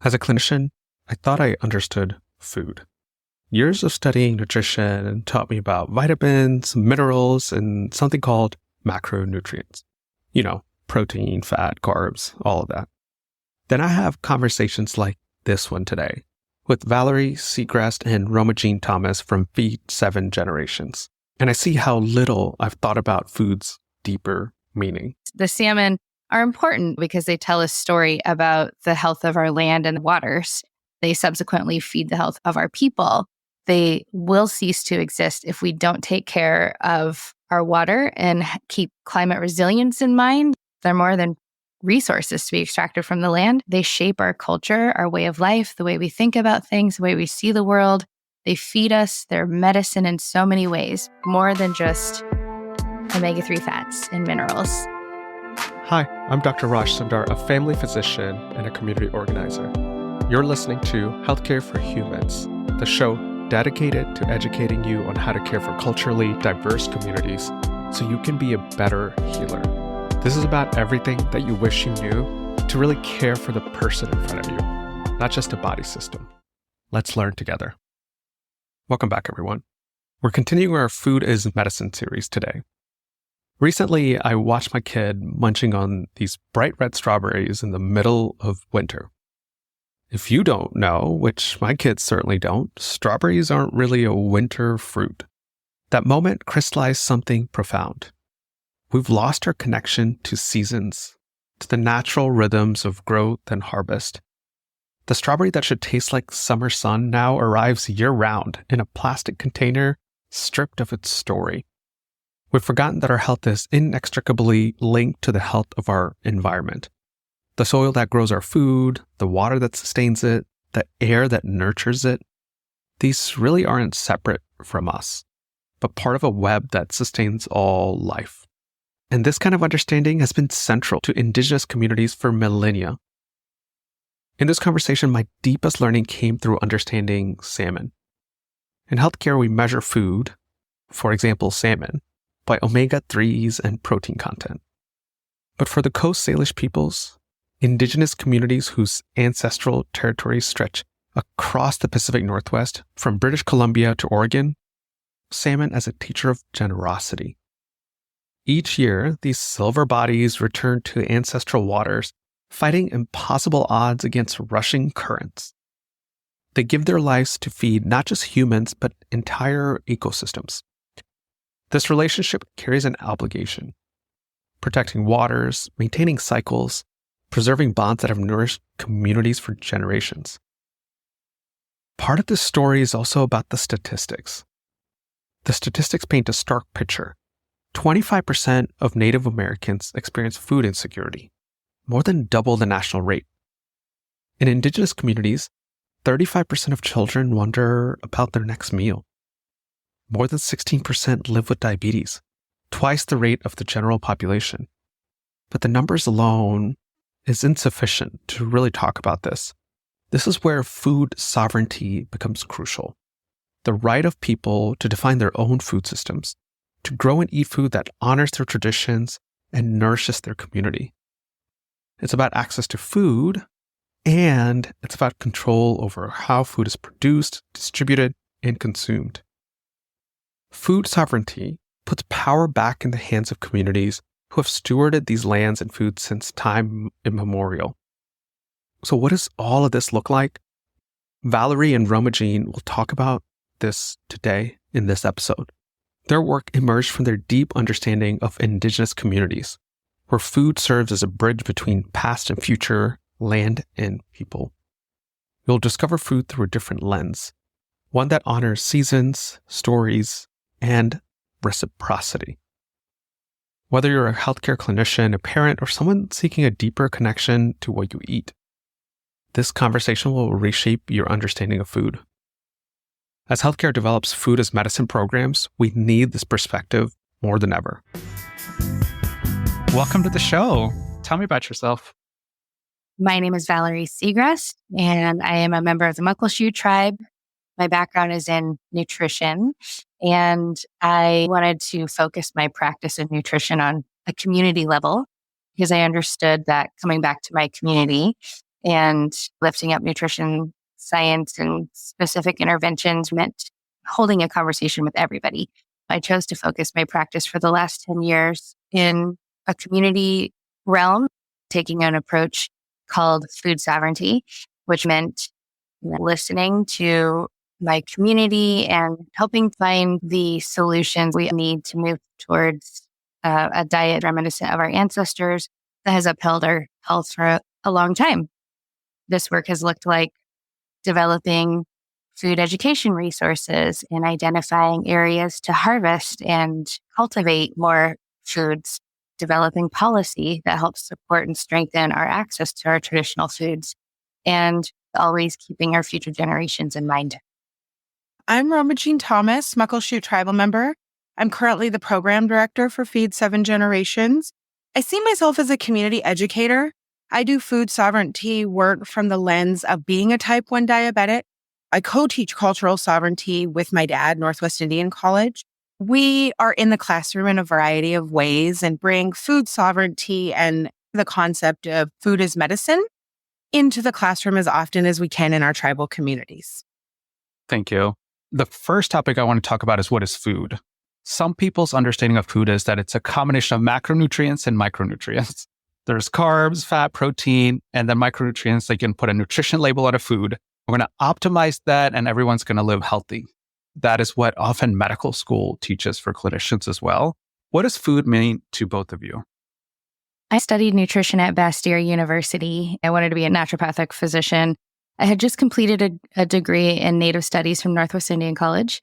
As a clinician, I thought I understood food. Years of studying nutrition taught me about vitamins, minerals, and something called macronutrients. Protein, fat, carbs, all of that. Then I have conversations like this one today with Valerie, Segrest, and Romajean Thomas from Feed 7 Generations. And I see how little I've thought about food's deeper meaning. The salmon are important because they tell a story about the health of our land and waters. They subsequently feed the health of our people. They will cease to exist if we don't take care of our water and keep climate resilience in mind. They're more than resources to be extracted from the land. They shape our culture, our way of life, the way we think about things, the way we see the world. They feed us. They're medicine in so many ways, more than just omega-3 fats and minerals. Hi, I'm Dr. Raj Sundar, a family physician and a community organizer. You're listening to Healthcare for Humans, the show dedicated to educating you on how to care for culturally diverse communities so you can be a better healer. This is about everything that you wish you knew to really care for the person in front of you, not just a body system. Let's learn together. Welcome back, everyone. We're continuing our Food is Medicine series today. Recently, I watched my kid munching on these bright red strawberries in the middle of winter. If you don't know, which my kids certainly don't, strawberries aren't really a winter fruit. That moment crystallized something profound. We've lost our connection to seasons, to the natural rhythms of growth and harvest. The strawberry that should taste like summer sun now arrives year-round in a plastic container stripped of its story. We've forgotten that our health is inextricably linked to the health of our environment. The soil that grows our food, the water that sustains it, the air that nurtures it, these really aren't separate from us, but part of a web that sustains all life. And this kind of understanding has been central to Indigenous communities for millennia. In this conversation, my deepest learning came through understanding salmon. In healthcare, we measure food, for example, salmon, by omega-3s and protein content. But for the Coast Salish peoples, Indigenous communities whose ancestral territories stretch across the Pacific Northwest, from British Columbia to Oregon, salmon as a teacher of generosity. Each year, these silver bodies return to ancestral waters, fighting impossible odds against rushing currents. They give their lives to feed not just humans, but entire ecosystems. This relationship carries an obligation, protecting waters, maintaining cycles, preserving bonds that have nourished communities for generations. Part of this story is also about the statistics. The statistics paint a stark picture. 25% of Native Americans experience food insecurity, more than double the national rate. In Indigenous communities, 35% of children wonder about their next meal. More than 16% live with diabetes, twice the rate of the general population. But the numbers alone is insufficient to really talk about this. This is where food sovereignty becomes crucial. The right of people to define their own food systems, to grow and eat food that honors their traditions and nourishes their community. It's about access to food, and it's about control over how food is produced, distributed, and consumed. Food sovereignty puts power back in the hands of communities who have stewarded these lands and foods since time immemorial. So what does all of this look like? Valerie and Romajean will talk about this today in this episode. Their work emerged from their deep understanding of Indigenous communities, where food serves as a bridge between past and future, land and people. You'll discover food through a different lens, one that honors seasons, stories, and reciprocity. Whether you're a healthcare clinician, a parent, or someone seeking a deeper connection to what you eat, this conversation will reshape your understanding of food. As healthcare develops food as medicine programs, we need this perspective more than ever. Welcome to the show. Tell me about yourself. My name is Valerie Segrest, and I am a member of the Muckleshoot Tribe. My background is in nutrition, and I wanted to focus my practice in nutrition on a community level because I understood that coming back to my community and lifting up nutrition science and specific interventions meant holding a conversation with everybody. I chose to focus my practice for the last 10 years in a community realm, taking an approach called food sovereignty, which meant listening to my community and helping find the solutions we need to move towards a diet reminiscent of our ancestors that has upheld our health for a long time. This work has looked like developing food education resources and identifying areas to harvest and cultivate more foods, developing policy that helps support and strengthen our access to our traditional foods, and always keeping our future generations in mind. I'm Romajean Thomas, Muckleshoot Tribal member. I'm currently the program director for Feed 7 Generations. I see myself as a community educator. I do food sovereignty work from the lens of being a type 1 diabetic. I co-teach cultural sovereignty with my dad, Northwest Indian College. We are in the classroom in a variety of ways and bring food sovereignty and the concept of food as medicine into the classroom as often as we can in our tribal communities. Thank you. The first topic I want to talk about is what is food. Some people's understanding of food is that it's a combination of macronutrients and micronutrients. There's carbs, fat, protein, and then micronutrients. They can put a nutrition label on a food. We're going to optimize that and everyone's going to live healthy. That is what often medical school teaches for clinicians as well. What does food mean to both of you? I studied nutrition at Bastyr University. I wanted to be a naturopathic physician. I had just completed a degree in Native Studies from Northwest Indian College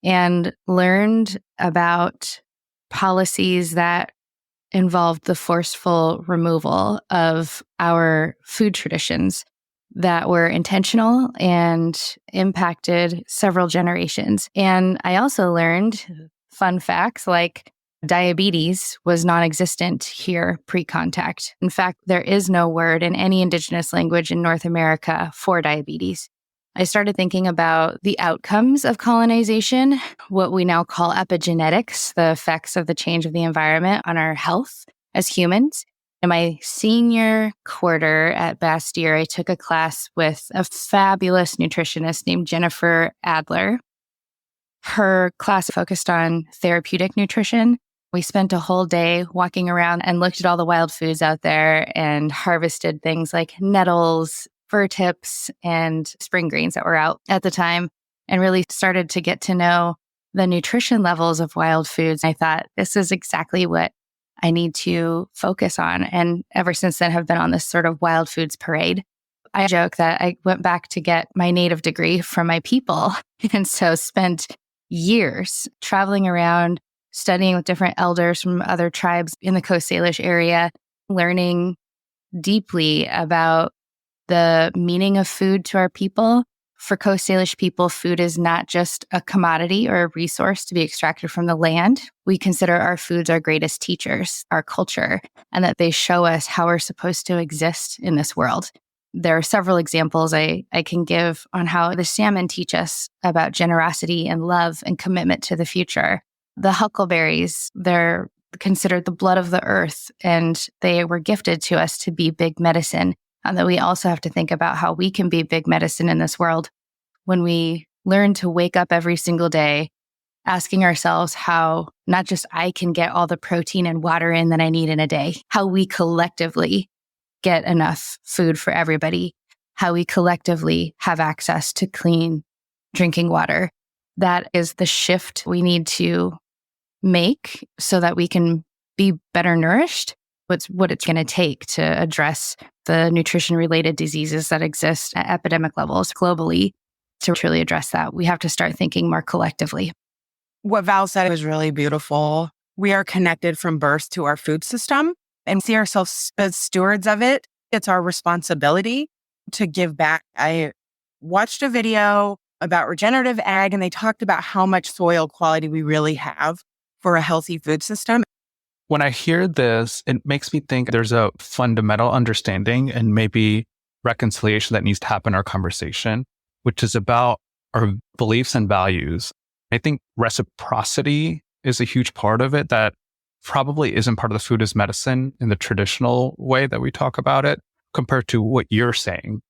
and learned about policies that involved the forceful removal of our food traditions that were intentional and impacted several generations. And I also learned fun facts like diabetes was non-existent here pre-contact. In fact, there is no word in any indigenous language in North America for diabetes. I started thinking about the outcomes of colonization, what we now call epigenetics, the effects of the change of the environment on our health as humans. In my senior quarter at Bastyr, I took a class with a fabulous nutritionist named Jennifer Adler. Her class focused on therapeutic nutrition. We spent a whole day walking around and looked at all the wild foods out there and harvested things like nettles, fir tips, and spring greens that were out at the time, and really started to get to know the nutrition levels of wild foods. I thought, this is exactly what I need to focus on. And ever since then, have been on this sort of wild foods parade. I joke that I went back to get my native degree from my people. And so spent years traveling around, studying with different elders from other tribes in the Coast Salish area, learning deeply about the meaning of food to our people. For Coast Salish people, food is not just a commodity or a resource to be extracted from the land. We consider our foods our greatest teachers, our culture, and that they show us how we're supposed to exist in this world. There are several examples I can give on how the salmon teach us about generosity and love and commitment to the future. The huckleberries, they're considered the blood of the earth, and they were gifted to us to be big medicine. And that we also have to think about how we can be big medicine in this world when we learn to wake up every single day, asking ourselves how not just I can get all the protein and water in that I need in a day, how we collectively get enough food for everybody, how we collectively have access to clean drinking water. That is the shift we need to make so that we can be better nourished. What it's going to take to address the nutrition-related diseases that exist at epidemic levels globally. To truly address that, we have to start thinking more collectively. What Val said was really beautiful. We are connected from birth to our food system and see ourselves as stewards of it. It's our responsibility to give back. I watched a video about regenerative ag, and they talked about how much soil quality we really have for a healthy food system. When I hear this, it makes me think there's a fundamental understanding and maybe reconciliation that needs to happen in our conversation, which is about our beliefs and values. I think reciprocity is a huge part of it that probably isn't part of the food as medicine in the traditional way that we talk about it. compared to what you're saying.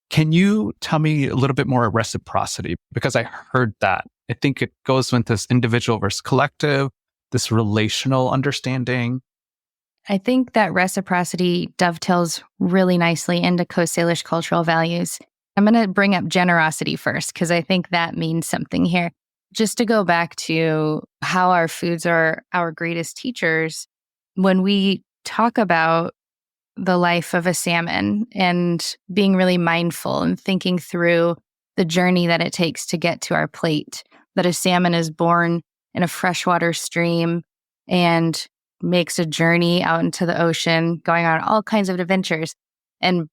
Can you tell me a little bit more reciprocity? Because I heard that. I think it goes with this individual versus collective, this relational understanding. I think that reciprocity dovetails really nicely into Coast Salish cultural values. I'm going to bring up generosity first, because I think that means something here. Just to go back to how our foods are our greatest teachers, when we talk about the life of a salmon and being really mindful and thinking through the journey that it takes to get to our plate, that a salmon is born in a freshwater stream and makes a journey out into the ocean, going on all kinds of adventures and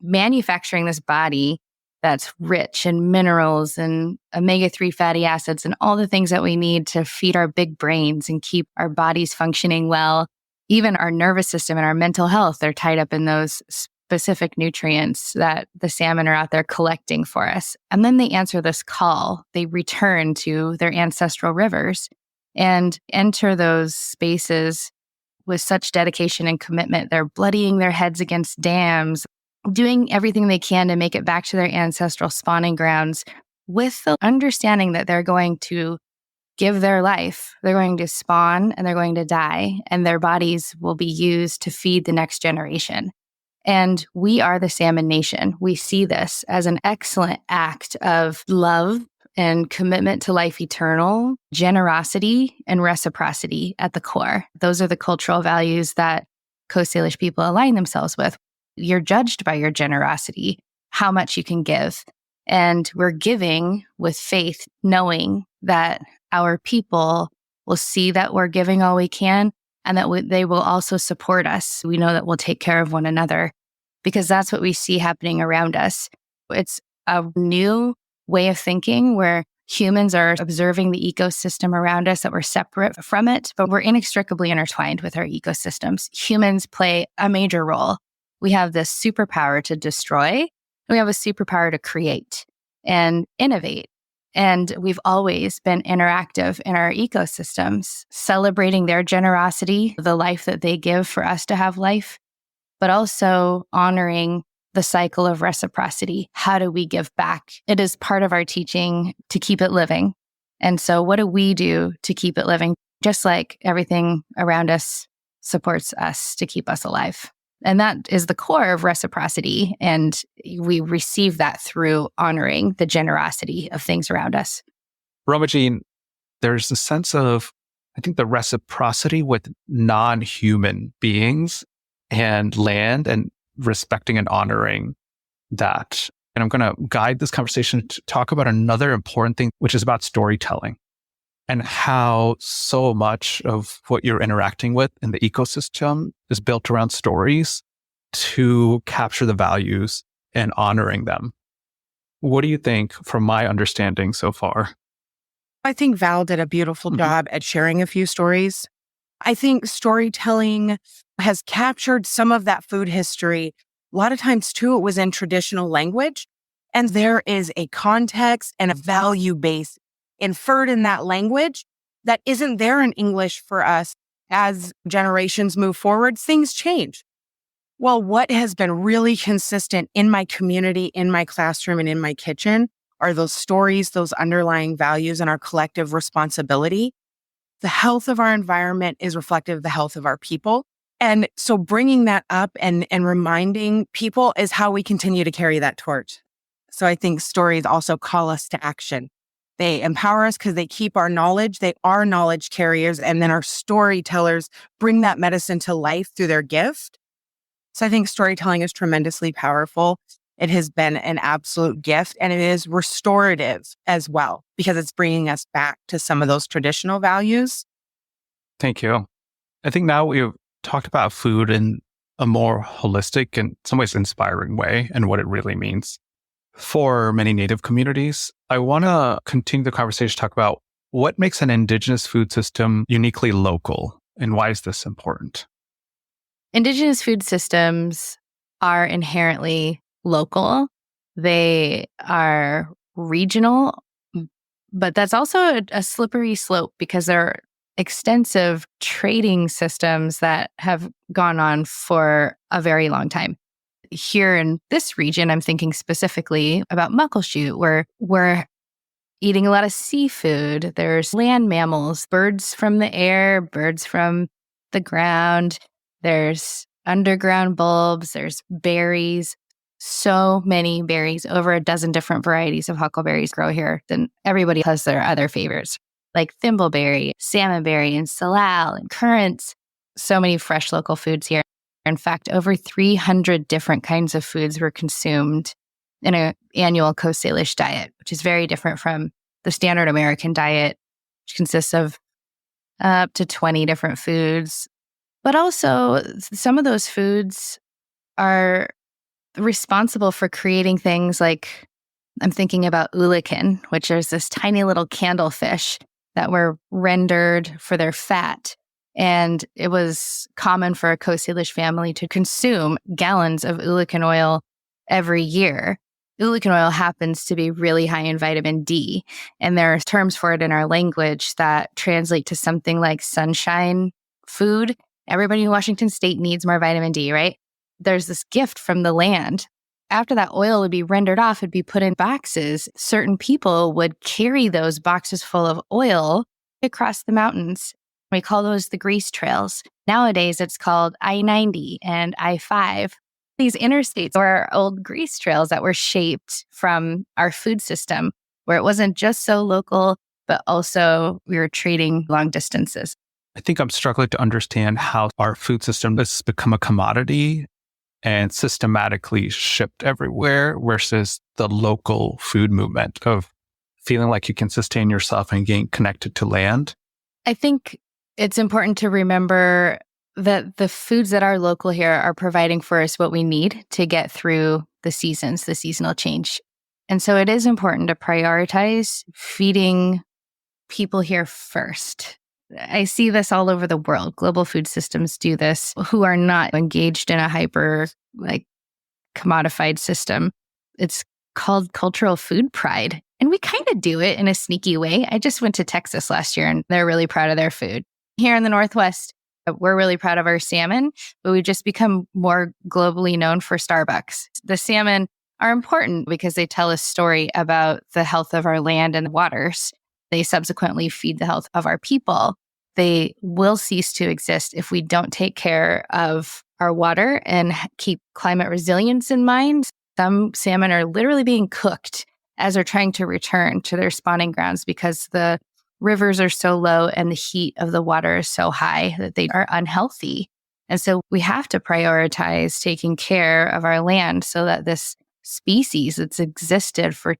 manufacturing this body that's rich in minerals and omega-3 fatty acids and all the things that we need to feed our big brains and keep our bodies functioning well. Even our nervous system and our mental health, they're tied up in those specific nutrients that the salmon are out there collecting for us. And then they answer this call. They return to their ancestral rivers and enter those spaces with such dedication and commitment. They're bloodying their heads against dams, doing everything they can to make it back to their ancestral spawning grounds with the understanding that they're going to give their life. They're going to spawn and they're going to die, and their bodies will be used to feed the next generation. And we are the Salmon Nation. We see this as an excellent act of love and commitment to life eternal, generosity, and reciprocity at the core. Those are the cultural values that Coast Salish people align themselves with. You're judged by your generosity, how much you can give. And we're giving with faith, knowing that our people will see that we're giving all we can and that they will also support us. We know that we'll take care of one another because that's what we see happening around us. It's a new way of thinking where humans are observing the ecosystem around us, that we're separate from it, but we're inextricably intertwined with our ecosystems. Humans play a major role. We have this superpower to destroy, and we have a superpower to create and innovate. And we've always been interactive in our ecosystems, celebrating their generosity, the life that they give for us to have life, but also honoring the cycle of reciprocity. How do we give back? It is part of our teaching to keep it living. And so what do we do to keep it living? Just like everything around us supports us to keep us alive. And that is the core of reciprocity. And we receive that through honoring the generosity of things around us. Romajean, there's a sense of, I think, the reciprocity with non-human beings and land and respecting and honoring that. And I'm going to guide this conversation to talk about another important thing, which is about storytelling and how so much of what you're interacting with in the ecosystem is built around stories to capture the values and honoring them. What do you think from my understanding so far? I think Val did a beautiful job at sharing a few stories. I think storytelling has captured some of that food history. A lot of times, too, it was in traditional language, and there is a context and a value base inferred in that language that isn't there in English for us. As generations move forward, things change. Well, what has been really consistent in my community, in my classroom, and in my kitchen are those stories, those underlying values, and our collective responsibility. The health of our environment is reflective of the health of our people. And so bringing that up and reminding people is how we continue to carry that torch. So I think stories also call us to action. They empower us because they keep our knowledge. They are knowledge carriers. And then our storytellers bring that medicine to life through their gift. So I think storytelling is tremendously powerful. It has been an absolute gift, and it is restorative as well because it's bringing us back to some of those traditional values. Thank you. I think now we've talked about food in a more holistic and in some ways inspiring way and what it really means. For many Native communities, I want to continue the conversation to talk about what makes an Indigenous food system uniquely local and why is this important? Indigenous food systems are inherently local. They are regional, but that's also a slippery slope because there are extensive trading systems that have gone on for a very long time. here in this region, I'm thinking specifically about Muckleshoot, where we're eating a lot of seafood. There's land mammals, birds from the air, birds from the ground. There's underground bulbs. There's berries. So many berries, over a dozen different varieties of huckleberries grow here. Then everybody has their other favorites, like thimbleberry, salmonberry, and salal, and currants. So many fresh local foods here. In fact, over 300 different kinds of foods were consumed in an annual Coast Salish diet, which is very different from the standard American diet, which consists of up to 20 different foods. But also, some of those foods are responsible for creating things like, I'm thinking about ulican, which is this tiny little candlefish that were rendered for their fat. And it was common for a Coast Salish family to consume gallons of ulican oil every year. Ulican oil happens to be really high in vitamin D, and there are terms for it in our language that translate to something like sunshine food. Everybody in Washington State needs more vitamin D, right? There's this gift from the land. After that oil would be rendered off, it'd be put in boxes. Certain people would carry those boxes full of oil across the mountains. We call those the grease trails. Nowadays, it's called I-90 and I-5. These interstates are old grease trails that were shaped from our food system, where it wasn't just so local, but also we were trading long distances. I think I'm struggling to understand how our food system has become a commodity and systematically shipped everywhere versus the local food movement of feeling like you can sustain yourself and getting connected to land. I think it's important to remember that the foods that are local here are providing for us what we need to get through the seasons, the seasonal change. And so it is important to prioritize feeding people here first. I see this all over the world. Global food systems do this, who are not engaged in a hyper commodified system. It's called cultural food pride. And we kind of do it in a sneaky way. I just went to Texas last year and they're really proud of their food. Here in the Northwest, we're really proud of our salmon, but we've just become more globally known for Starbucks. The salmon are important because they tell a story about the health of our land and waters. They subsequently feed the health of our people. They will cease to exist if we don't take care of our water and keep climate resilience in mind. Some salmon are literally being cooked as they're trying to return to their spawning grounds because the rivers are so low and the heat of the water is so high that they are unhealthy. And so we have to prioritize taking care of our land so that this species that's existed for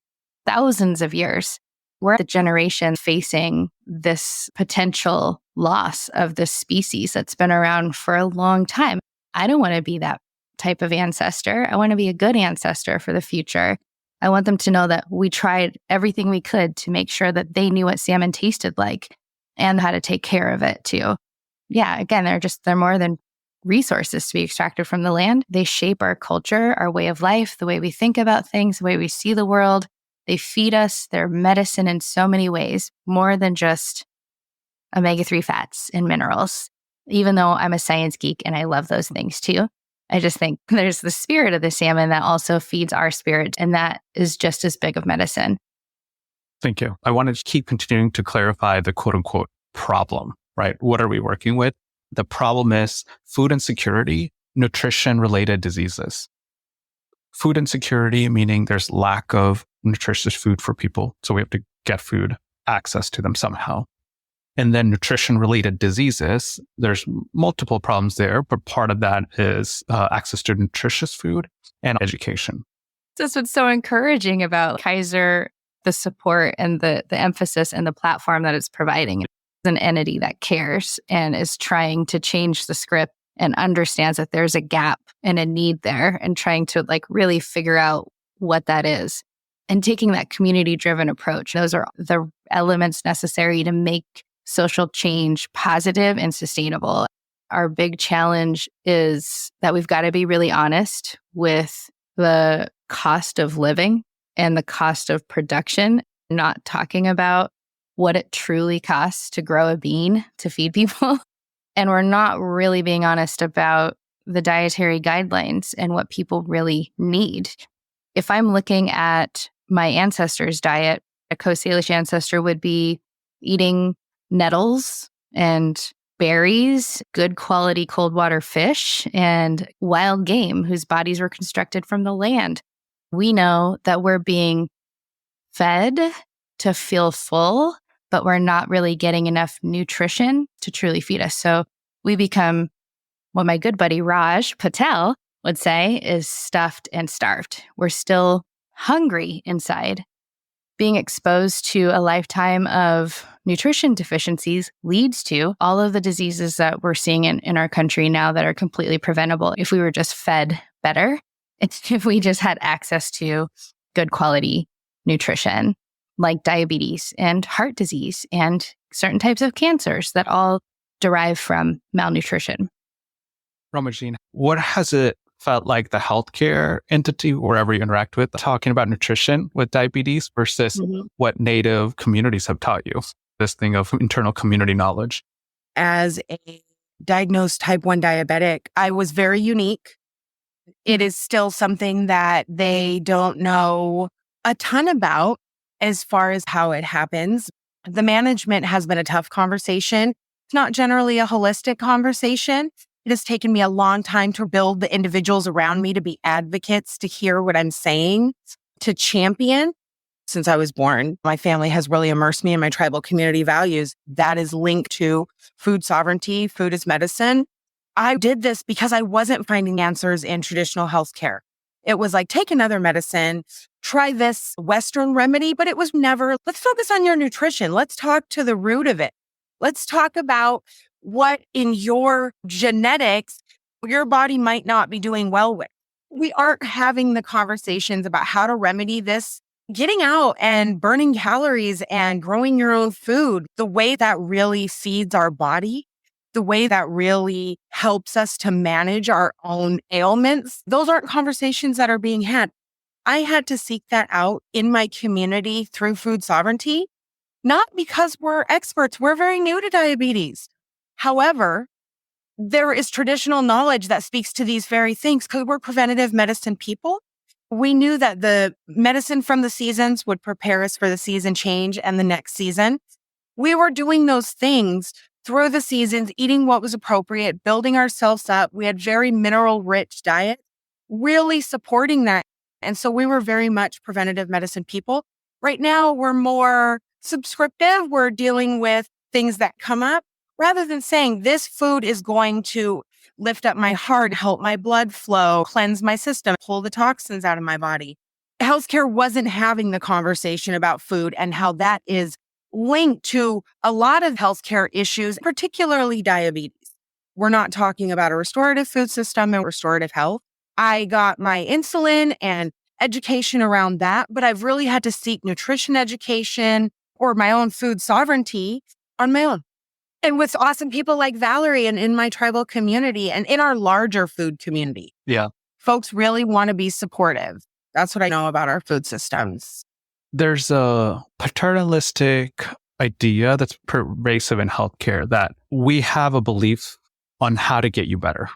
thousands of years, we're the generation facing this potential loss of this species that's been around for a long time. I don't want to be that type of ancestor. I want to be a good ancestor for the future. I want them to know that we tried everything we could to make sure that they knew what salmon tasted like and how to take care of it too. Yeah, again, they're more than resources to be extracted from the land. They shape our culture, our way of life, the way we think about things, the way we see the world. They feed us. They're medicine in so many ways, more than just omega-3 fats and minerals. Even though I'm a science geek and I love those things too, I just think there's the spirit of the salmon that also feeds our spirit, and that is just as big of medicine. Thank you. I wanted to keep continuing to clarify the quote unquote problem, right? What are we working with? The problem is food insecurity, nutrition related diseases. Food insecurity, meaning there's lack of nutritious food for people. So we have to get food, access to them somehow. And then nutrition-related diseases, there's multiple problems there, but part of that is access to nutritious food and education. That's what's so encouraging about Kaiser, the support and the emphasis and the platform that it's providing. It's an entity that cares and is trying to change the script and understands that there's a gap and a need there and trying to really figure out what that is. And taking that community-driven approach, those are the elements necessary to make social change positive and sustainable. Our big challenge is that we've got to be really honest with the cost of living and the cost of production, not talking about what it truly costs to grow a bean to feed people. And we're not really being honest about the dietary guidelines and what people really need. If I'm looking at my ancestors' diet, a Coast Salish ancestor would be eating nettles and berries, good quality cold water fish, and wild game whose bodies were constructed from the land. We know that we're being fed to feel full, but we're not really getting enough nutrition to truly feed us. So we become what my good buddy Raj Patel would say is stuffed and starved. We're still hungry inside. Being exposed to a lifetime of nutrition deficiencies leads to all of the diseases that we're seeing in our country now that are completely preventable if we were just fed better. If we just had access to good quality nutrition, like diabetes and heart disease and certain types of cancers that all derive from malnutrition. Romajean, what has it felt like the healthcare entity, wherever you interact with, talking about nutrition with diabetes versus what Native communities have taught you? This thing of internal community knowledge. As a diagnosed type 1 diabetic, I was very unique. It is still something that they don't know a ton about as far as how it happens. The management has been a tough conversation. It's not generally a holistic conversation. It has taken me a long time to build the individuals around me to be advocates, to hear what I'm saying, to champion. Since I was born, my family has really immersed me in my tribal community values. That is linked to food sovereignty, food is medicine. I did this because I wasn't finding answers in traditional healthcare. It was like, take another medicine, try this Western remedy, but it was never, let's focus on your nutrition. Let's talk to the root of it. Let's talk about what in your genetics, your body might not be doing well with. We aren't having the conversations about how to remedy this. Getting out and burning calories and growing your own food, the way that really feeds our body, the way that really helps us to manage our own ailments, those aren't conversations that are being had. I had to seek that out in my community through food sovereignty, not because we're experts. We're very new to diabetes. However, there is traditional knowledge that speaks to these very things because we're preventative medicine people. We knew that the medicine from the seasons would prepare us for the season change and the next season. We were doing those things through the seasons, eating what was appropriate, building ourselves up. We had very mineral-rich diet, really supporting that. And so we were very much preventative medicine people. Right now, we're more subscriptive. We're dealing with things that come up rather than saying this food is going to lift up my heart, help my blood flow, cleanse my system, pull the toxins out of my body. Healthcare wasn't having the conversation about food and how that is linked to a lot of healthcare issues, particularly diabetes. We're not talking about a restorative food system and restorative health. I got my insulin and education around that, but I've really had to seek nutrition education or my own food sovereignty on my own. And with awesome people like Valerie and in my tribal community and in our larger food community. Yeah. Folks really want to be supportive. That's what I know about our food systems. There's a paternalistic idea that's pervasive in healthcare that we have a belief on how to get you better.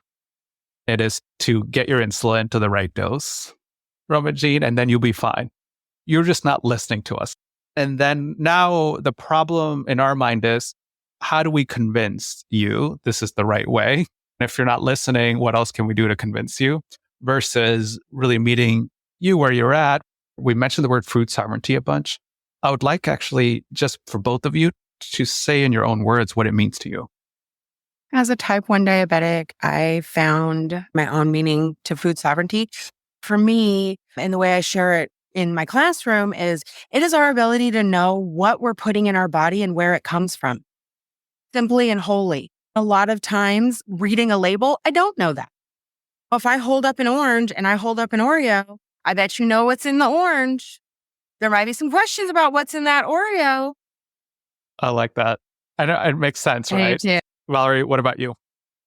It is to get your insulin to the right dose, Romajean, and then you'll be fine. You're just not listening to us. And then now the problem in our mind is, how do we convince you this is the right way? And if you're not listening, what else can we do to convince you? Versus really meeting you where you're at. We mentioned the word food sovereignty a bunch. I would like actually just for both of you to say in your own words what it means to you. As a type 1 diabetic, I found my own meaning to food sovereignty. For me, and the way I share it in my classroom is, it is our ability to know what we're putting in our body and where it comes from. Simply and wholly. A lot of times reading a label, I don't know that. If I hold up an orange and I hold up an Oreo, I bet you know what's in the orange. There might be some questions about what's in that Oreo. I like that. I know it makes sense, right? Valerie, what about you?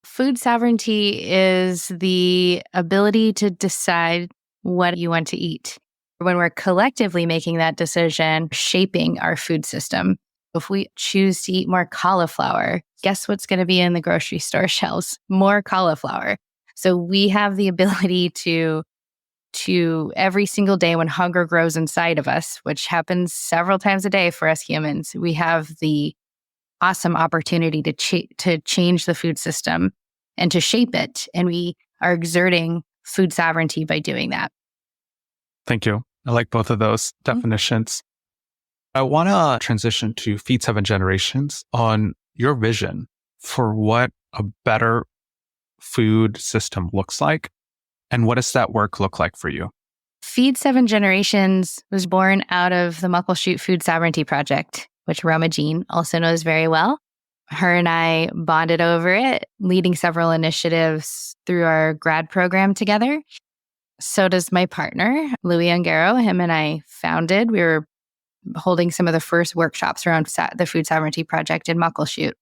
Food sovereignty is the ability to decide what you want to eat. When we're collectively making that decision, shaping our food system. If we choose to eat more cauliflower, guess what's going to be in the grocery store shelves? More cauliflower. So we have the ability to every single day when hunger grows inside of us, which happens several times a day for us humans, we have the awesome opportunity to change the food system and to shape it. And we are exerting food sovereignty by doing that. Thank you. I like both of those definitions. I want to transition to Feed 7 Generations on your vision for what a better food system looks like. And what does that work look like for you? Feed 7 Generations was born out of the Muckleshoot Food Sovereignty Project, which Romajean also knows very well. Her and I bonded over it, leading several initiatives through our grad program together. So does my partner, Louis Ungaro. Him and I founded. We were holding some of the first workshops around the Food Sovereignty Project in Muckleshoot.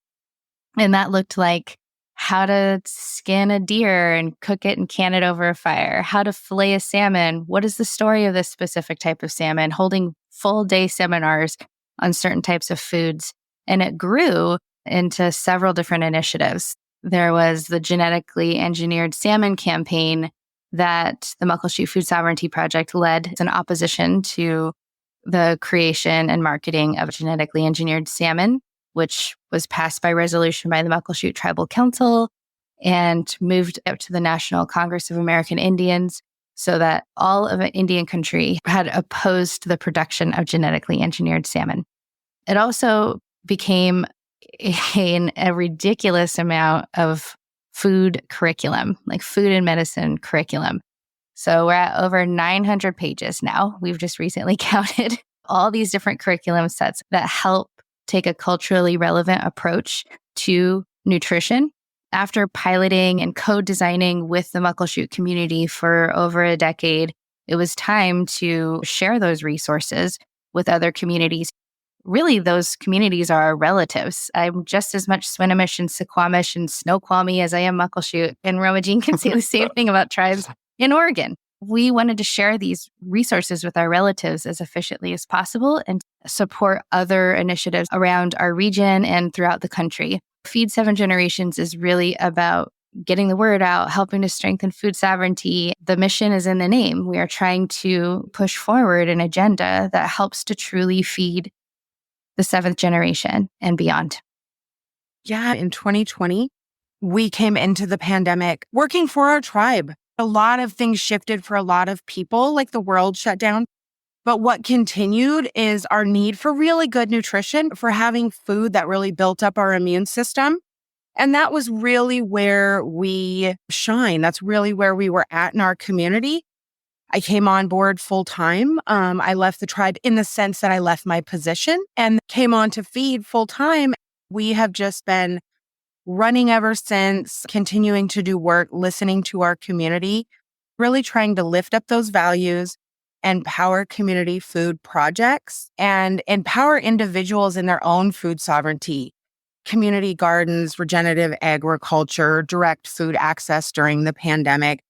And that looked like how to skin a deer and cook it and can it over a fire, how to fillet a salmon, what is the story of this specific type of salmon, holding full day seminars on certain types of foods. And it grew into several different initiatives. There was the genetically engineered salmon campaign that the Muckleshoot Food Sovereignty Project led in opposition to the creation and marketing of genetically engineered salmon, which was passed by resolution by the Muckleshoot Tribal Council and moved up to the National Congress of American Indians so that all of Indian country had opposed the production of genetically engineered salmon. It also became a ridiculous amount of food curriculum, like food and medicine curriculum. So we're at over 900 pages now. We've just recently counted all these different curriculum sets that help take a culturally relevant approach to nutrition. After piloting and co-designing with the Muckleshoot community for over a decade, it was time to share those resources with other communities. Really, those communities are our relatives. I'm just as much Swinomish and Suquamish and Snoqualmie as I am Muckleshoot. And Romajean can say the same thing about tribes in Oregon. We wanted to share these resources with our relatives as efficiently as possible and support other initiatives around our region and throughout the country. Feed 7 Generations is really about getting the word out, helping to strengthen food sovereignty. The mission is in the name. We are trying to push forward an agenda that helps to truly feed the 7th generation and beyond. Yeah, in 2020, we came into the pandemic working for our tribe. A lot of things shifted for a lot of people, like the world shut down. But what continued is our need for really good nutrition, for having food that really built up our immune system. And that was really where we shine. That's really where we were at in our community. I came on board full time. I left the tribe in the sense that I left my position and came on to feed full time. We have just been running ever since, continuing to do work, listening to our community, really trying to lift up those values, empower community food projects, and empower individuals in their own food sovereignty. Community gardens, regenerative agriculture, direct food access during the pandemic.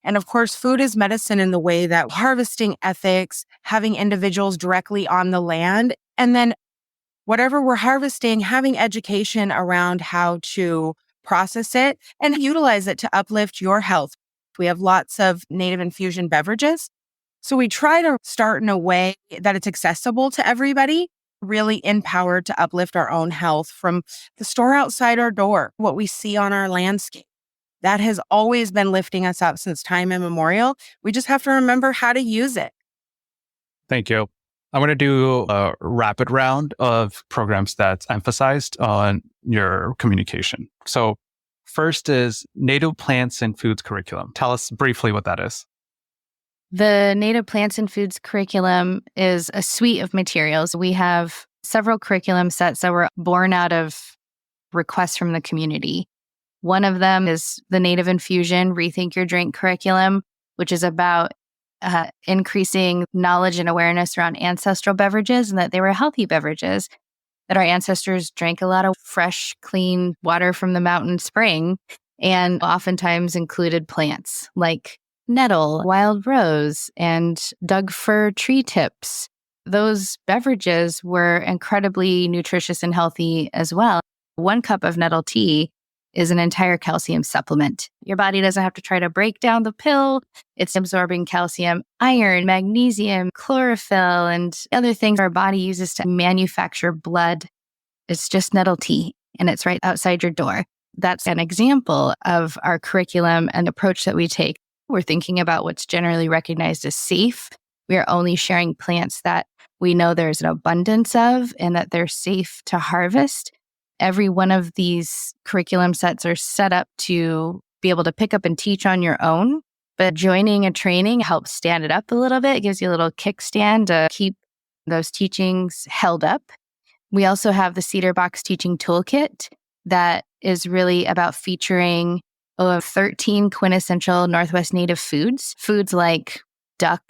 And of course, food is medicine in the way that harvesting ethics, having individuals directly on the land, and then whatever we're harvesting, having education around how to process it and utilize it to uplift your health. We have lots of native infusion beverages. So we try to start in a way that it's accessible to everybody, really empowered to uplift our own health from the store outside our door, what we see on our landscape. That has always been lifting us up since time immemorial. We just have to remember how to use it. Thank you. I'm going to do a rapid round of programs that's emphasized on your communication. So first is Native Plants and Foods curriculum. Tell us briefly what that is. The Native Plants and Foods curriculum is a suite of materials. We have several curriculum sets that were born out of requests from the community. One of them is the Native Infusion Rethink Your Drink curriculum, which is about increasing knowledge and awareness around ancestral beverages and that they were healthy beverages, that our ancestors drank a lot of fresh, clean water from the mountain spring and oftentimes included plants like nettle, wild rose, and Doug fir tree tips. Those beverages were incredibly nutritious and healthy as well. 1 cup of nettle tea is an entire calcium supplement. Your body doesn't have to try to break down the pill. It's absorbing calcium, iron, magnesium, chlorophyll, and other things our body uses to manufacture blood. It's just nettle tea, and it's right outside your door. That's an example of our curriculum and approach that we take. We're thinking about what's generally recognized as safe. We are only sharing plants that we know there's an abundance of and that they're safe to harvest. Every one of these curriculum sets are set up to be able to pick up and teach on your own. But joining a training helps stand it up a little bit. It gives you a little kickstand to keep those teachings held up. We also have the Cedar Box Teaching Toolkit that is really about featuring 13 quintessential Northwest Native foods. Foods like duck,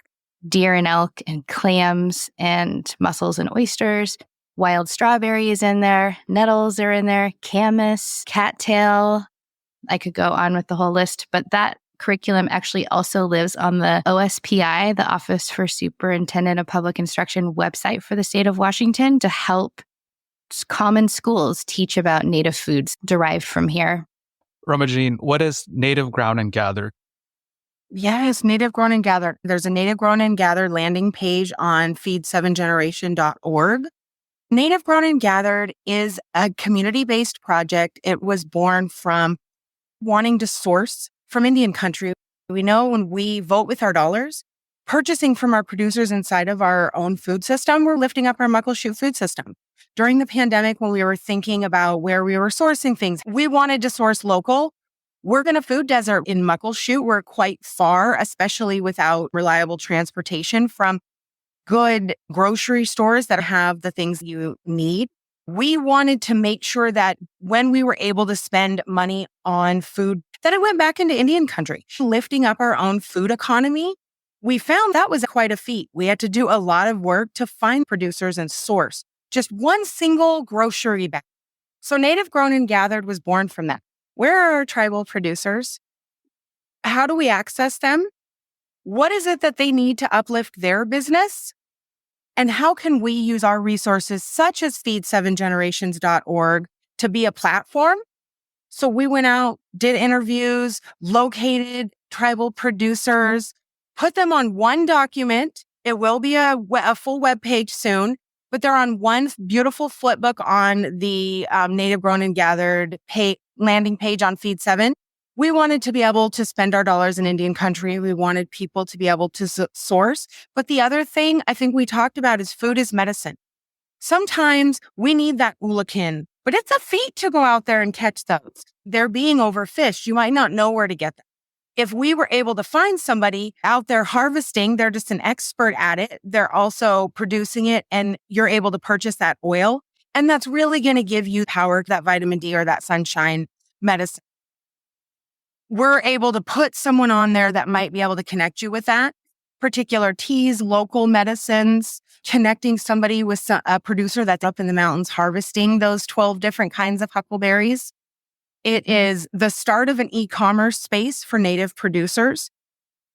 deer and elk, and clams, and mussels and oysters. Wild strawberry is in there. Nettles are in there. Camas, cattail. I could go on with the whole list, but that curriculum actually also lives on the OSPI, the Office for Superintendent of Public Instruction website for the state of Washington to help common schools teach about Native foods derived from here. Romajean, what is native grown and gathered? Yes, native grown and gathered. There's a native grown and gathered landing page on feed7generation.org. Native Grown and Gathered is a community-based project. It was born from wanting to source from Indian country. We know when we vote with our dollars, purchasing from our producers inside of our own food system, we're lifting up our Muckleshoot food system. During the pandemic, when we were thinking about where we were sourcing things, we wanted to source local. We're in a food desert in Muckleshoot. We're quite far, especially without reliable transportation from good grocery stores that have the things you need. We wanted to make sure that when we were able to spend money on food, that it went back into Indian country. Lifting up our own food economy, we found that was quite a feat. We had to do a lot of work to find producers and source just one single grocery bag. So Native Grown and Gathered was born from that. Where are our tribal producers? How do we access them? What is it that they need to uplift their business? And how can we use our resources, such as feed7generations.org, to be a platform? So we went out, did interviews, located tribal producers, put them on one document. It will be a full web page soon, but they're on one beautiful flipbook on the Native Grown and Gathered landing page on Feed7. We wanted to be able to spend our dollars in Indian country. We wanted people to be able to source. But the other thing I think we talked about is food is medicine. Sometimes we need that ulakin, but it's a feat to go out there and catch those. They're being overfished. You might not know where to get them. If we were able to find somebody out there harvesting, they're just an expert at it. They're also producing it, and you're able to purchase that oil. And that's really going to give you power, that vitamin D or that sunshine medicine. We're able to put someone on there that might be able to connect you with that. Particular teas, local medicines, connecting somebody with a producer that's up in the mountains harvesting those 12 different kinds of huckleberries. It is the start of an e-commerce space for Native producers.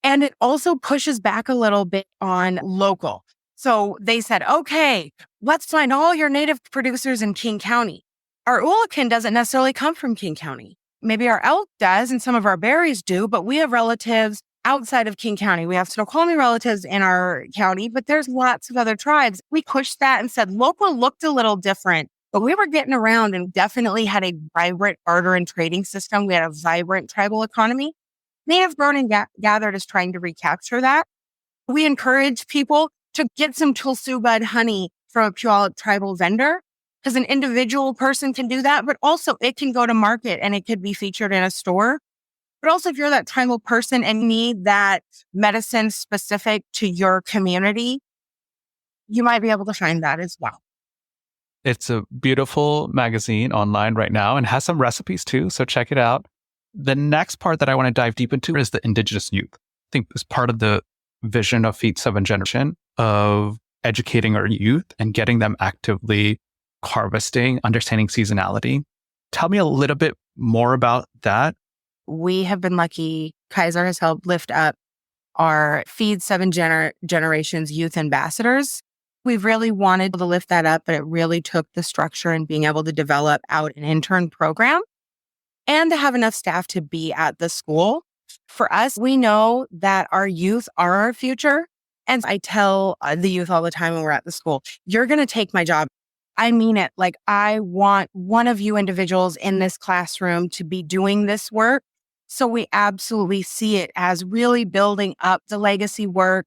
And it also pushes back a little bit on local. So they said, okay, let's find all your Native producers in King County. Our ulakin doesn't necessarily come from King County. Maybe our elk does and some of our berries do, but we have relatives outside of King County. We have Snoqualmie relatives in our county, but there's lots of other tribes. We pushed that and said local looked a little different, but we were getting around and definitely had a vibrant barter and trading system. We had a vibrant tribal economy. Native Grown and Gathered is trying to recapture that. We encourage people to get some Tulsu bud honey from a Puyallup tribal vendor, because an individual person can do that, but also it can go to market and it could be featured in a store. But also if you're that tribal person and need that medicine specific to your community, you might be able to find that as well. It's a beautiful magazine online right now and has some recipes too, so check it out. The next part that I want to dive deep into is the Indigenous youth. I think it's part of the vision of Feed7 Generation of educating our youth and getting them actively harvesting, understanding seasonality. Tell me a little bit more about that. We have been lucky. Kaiser has helped lift up our Feed7 Generations youth ambassadors. We've really wanted to lift that up, but it really took the structure and being able to develop out an intern program. and to have enough staff to be at the school. For us, we know that our youth are our future. And I tell the youth all the time when we're at the school, you're going to take my job. I mean it. Like, I want one of you individuals in this classroom to be doing this work. So we absolutely see it as really building up the legacy work,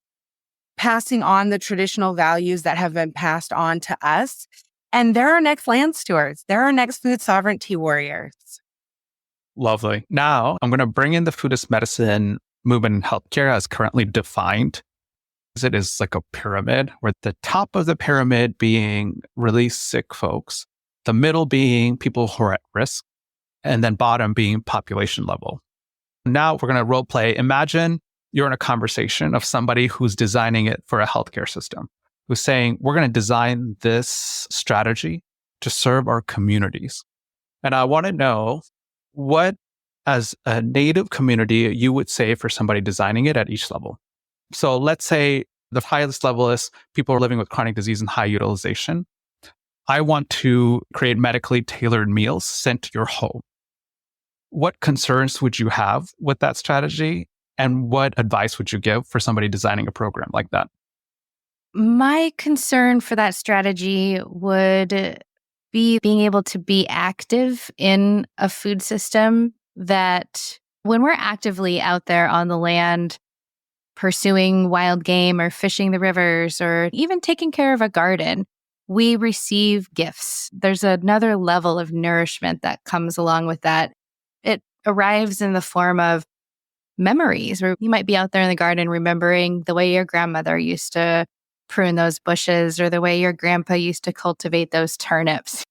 passing on the traditional values that have been passed on to us. And they're our next land stewards. They're our next food sovereignty warriors. Lovely. Now I'm going to bring in the foodist medicine movement in healthcare as currently defined. It is like a pyramid, where the top of the pyramid being really sick folks, the middle being people who are at risk, and then bottom being population level. Now we're going to role play. Imagine you're in a conversation of somebody who's designing it for a healthcare system, who's saying, we're going to design this strategy to serve our communities. And I want to know what, as a native community, you would say for somebody designing it at each level. So let's say the highest level is people are living with chronic disease and high utilization. I want to create medically tailored meals sent to your home. What concerns would you have with that strategy? And what advice would you give for somebody designing a program like that? My concern for that strategy would be being able to be active in a food system that, when we're actively out there on the land, pursuing wild game or fishing the rivers or even taking care of a garden, we receive gifts. There's another level of nourishment that comes along with that. It arrives in the form of memories, where you might be out there in the garden remembering the way your grandmother used to prune those bushes or the way your grandpa used to cultivate those turnips.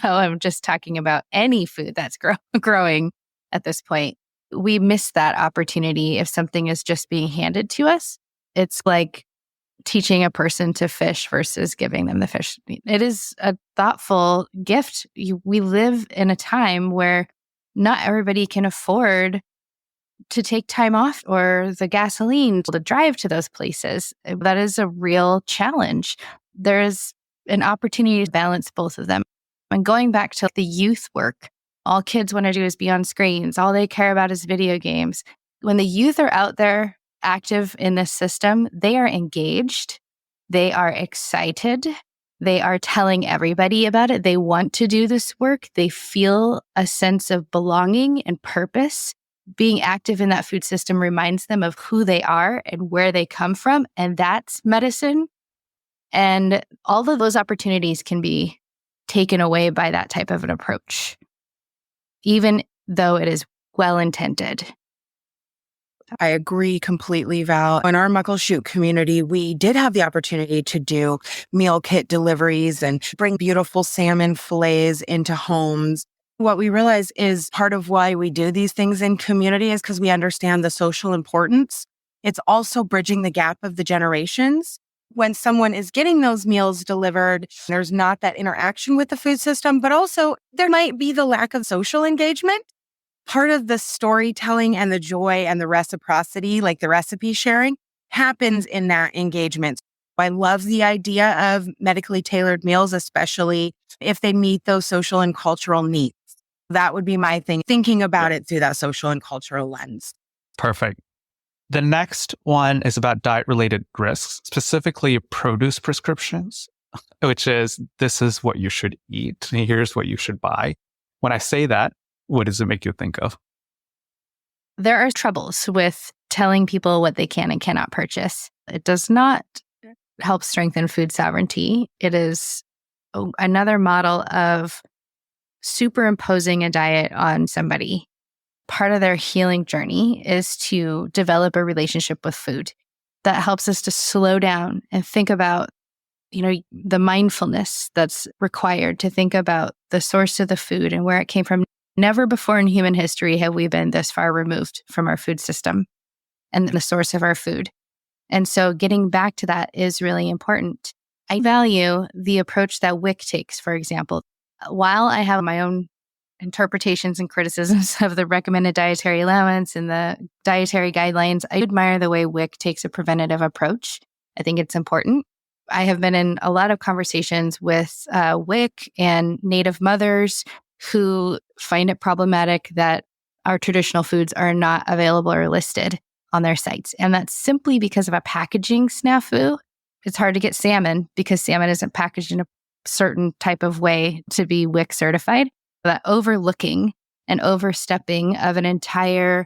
I'm just talking about any food that's growing at this point. We miss that opportunity if something is just being handed to us. It's like teaching a person to fish versus giving them the fish. It is a thoughtful gift. We live in a time where not everybody can afford to take time off or the gasoline to drive to those places. That is a real challenge. There is an opportunity to balance both of them. And going back to the youth work, all kids want to do is be on screens. All they care about is video games. When the youth are out there active in this system, they are engaged. They are excited. They are telling everybody about it. They want to do this work. They feel a sense of belonging and purpose. Being active in that food system reminds them of who they are and where they come from. And that's medicine. And all of those opportunities can be taken away by that type of an approach, even though it is well-intended. I agree completely, Val. In our Muckleshoot community, we did have the opportunity to do meal kit deliveries and bring beautiful salmon fillets into homes. What we realize is part of why we do these things in community is because we understand the social importance. It's also bridging the gap of the generations. When someone is getting those meals delivered, there's not that interaction with the food system, but also there might be the lack of social engagement. Part of the storytelling and the joy and the reciprocity, like the recipe sharing, happens in that engagement. I love the idea of medically tailored meals, especially if they meet those social and cultural needs. That would be my thing, thinking about it through that social and cultural lens. Perfect. The next one is about diet-related risks, specifically produce prescriptions, which is, this is what you should eat, and here's what you should buy. When I say that, what does it make you think of? There are troubles with telling people what they can and cannot purchase. It does not help strengthen food sovereignty. It is another model of superimposing a diet on somebody. Part of their healing journey is to develop a relationship with food that helps us to slow down and think about, the mindfulness that's required to think about the source of the food and where it came from. Never before in human history have we been this far removed from our food system and the source of our food. And so getting back to that is really important. I value the approach that WIC takes, for example. While I have my own interpretations and criticisms of the recommended dietary allowance and the dietary guidelines, I admire the way WIC takes a preventative approach. I think it's important. I have been in a lot of conversations with WIC and Native mothers who find it problematic that our traditional foods are not available or listed on their sites. And that's simply because of a packaging snafu. It's hard to get salmon because salmon isn't packaged in a certain type of way to be WIC certified. That overlooking and overstepping of an entire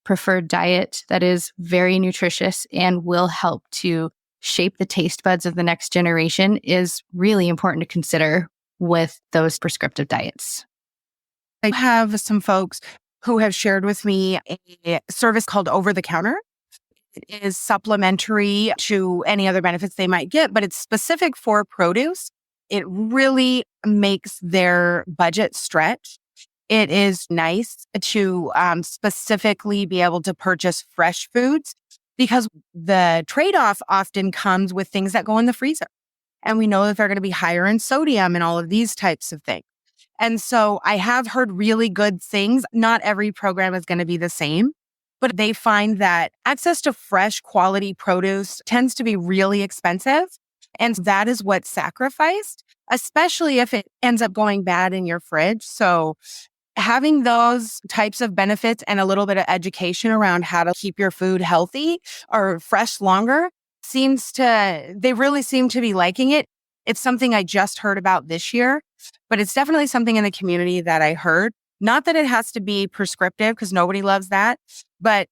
preferred diet that is very nutritious and will help to shape the taste buds of the next generation is really important to consider with those prescriptive diets. I have some folks who have shared with me a service called Over the Counter. It is supplementary to any other benefits they might get, but it's specific for produce. It really makes their budget stretch. It is nice to specifically be able to purchase fresh foods because the trade-off often comes with things that go in the freezer. And we know that they're going to be higher in sodium and all of these types of things. And so I have heard really good things. Not every program is going to be the same, but they find that access to fresh quality produce tends to be really expensive. And that is what's sacrificed, especially if it ends up going bad in your fridge. So having those types of benefits and a little bit of education around how to keep your food healthy or fresh longer they really seem to be liking it. It's something I just heard about this year, but it's definitely something in the community that I heard. Not that it has to be prescriptive because nobody loves that, but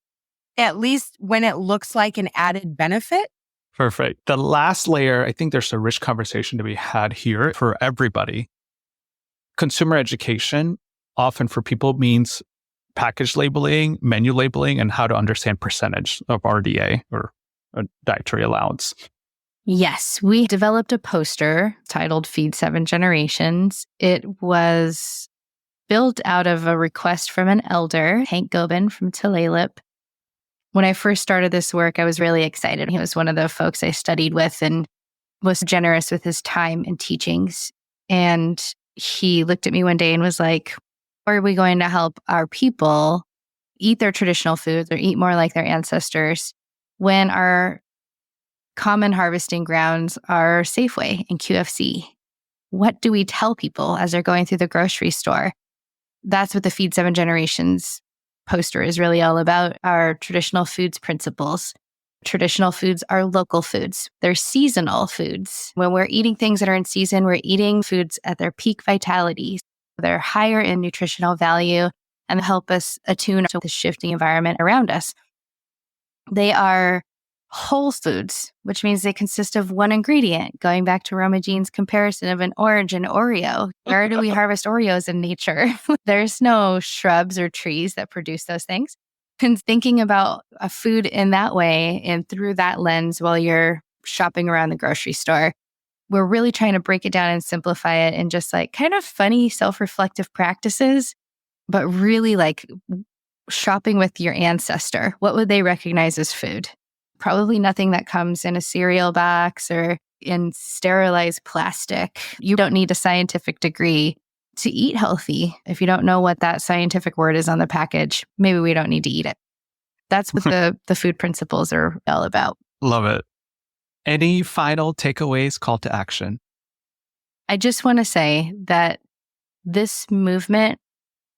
at least when it looks like an added benefit. Perfect. The last layer, I think there's a rich conversation to be had here for everybody. Consumer education often for people means package labeling, menu labeling, and how to understand percentage of RDA or a dietary allowance. Yes, we developed a poster titled Feed 7 Generations. It was built out of a request from an elder, Hank Gobin from Tulalip. When I first started this work, I was really excited. He was one of the folks I studied with and was generous with his time and teachings. And he looked at me one day and was like, are we going to help our people eat their traditional foods or eat more like their ancestors when our common harvesting grounds are Safeway and QFC? What do we tell people as they're going through the grocery store? That's what the Feed 7 Generations poster is really all about, our traditional foods principles. Traditional foods are local foods. They're seasonal foods. When we're eating things that are in season, we're eating foods at their peak vitality. They're higher in nutritional value and help us attune to the shifting environment around us. They are whole foods, which means they consist of one ingredient, going back to Romajean's comparison of an orange and Oreo. Where do we harvest Oreos in nature? There's no shrubs or trees that produce those things. And thinking about a food in that way and through that lens while you're shopping around the grocery store, we're really trying to break it down and simplify it in just like kind of funny self-reflective practices, but really like shopping with your ancestor. What would they recognize as food? Probably nothing that comes in a cereal box or in sterilized plastic. You don't need a scientific degree to eat healthy. If you don't know what that scientific word is on the package, maybe we don't need to eat it. That's what the food principles are all about. Love it. Any final takeaways, call to action? I just want to say that this movement,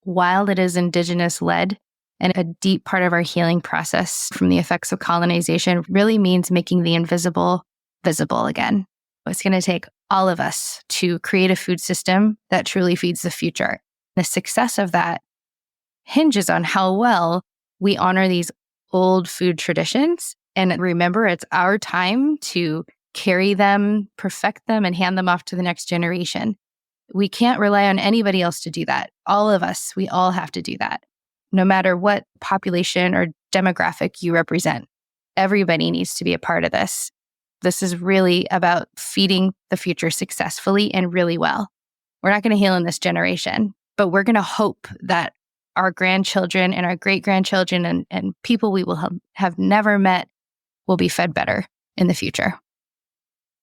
while it is Indigenous-led and a deep part of our healing process from the effects of colonization, really means making the invisible visible again. It's going to take all of us to create a food system that truly feeds the future. The success of that hinges on how well we honor these old food traditions. And remember, it's our time to carry them, perfect them, and hand them off to the next generation. We can't rely on anybody else to do that. All of us, we all have to do that. No matter what population or demographic you represent, everybody needs to be a part of this. This is really about feeding the future successfully and really well. We're not going to heal in this generation, but we're going to hope that our grandchildren and our great-grandchildren and people we will have never met will be fed better in the future.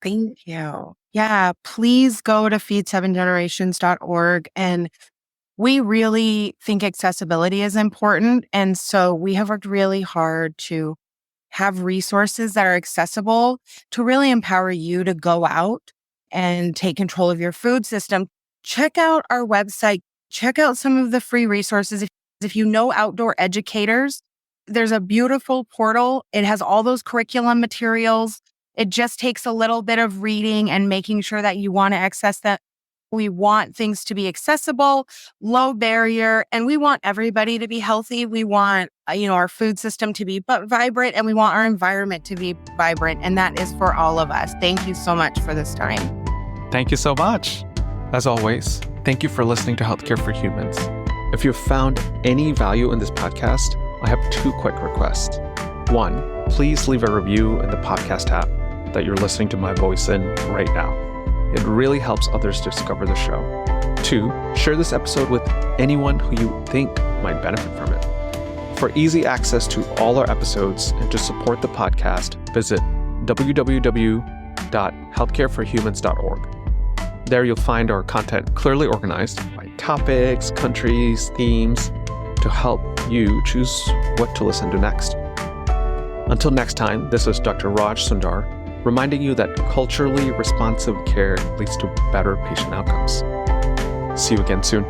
Thank you. Yeah, please go to feed7generations.org. And we really think accessibility is important. And so we have worked really hard to have resources that are accessible to really empower you to go out and take control of your food system. Check out our website, check out some of the free resources. If you know outdoor educators, there's a beautiful portal. It has all those curriculum materials. It just takes a little bit of reading and making sure that you want to access that. We want things to be accessible, low barrier, and we want everybody to be healthy. We want, our food system to be vibrant, and we want our environment to be vibrant. And that is for all of us. Thank you so much for this time. Thank you so much. As always, thank you for listening to Healthcare for Humans. If you've found any value in this podcast, I have 2 quick requests. 1, please leave a review in the podcast app that you're listening to my voice in right now. It really helps others discover the show. 2, share this episode with anyone who you think might benefit from it. For easy access to all our episodes and to support the podcast, visit www.healthcareforhumans.org. There you'll find our content clearly organized by topics, countries, themes, to help you choose what to listen to next. Until next time, this is Dr. Raj Sundar, reminding you that culturally responsive care leads to better patient outcomes. See you again soon.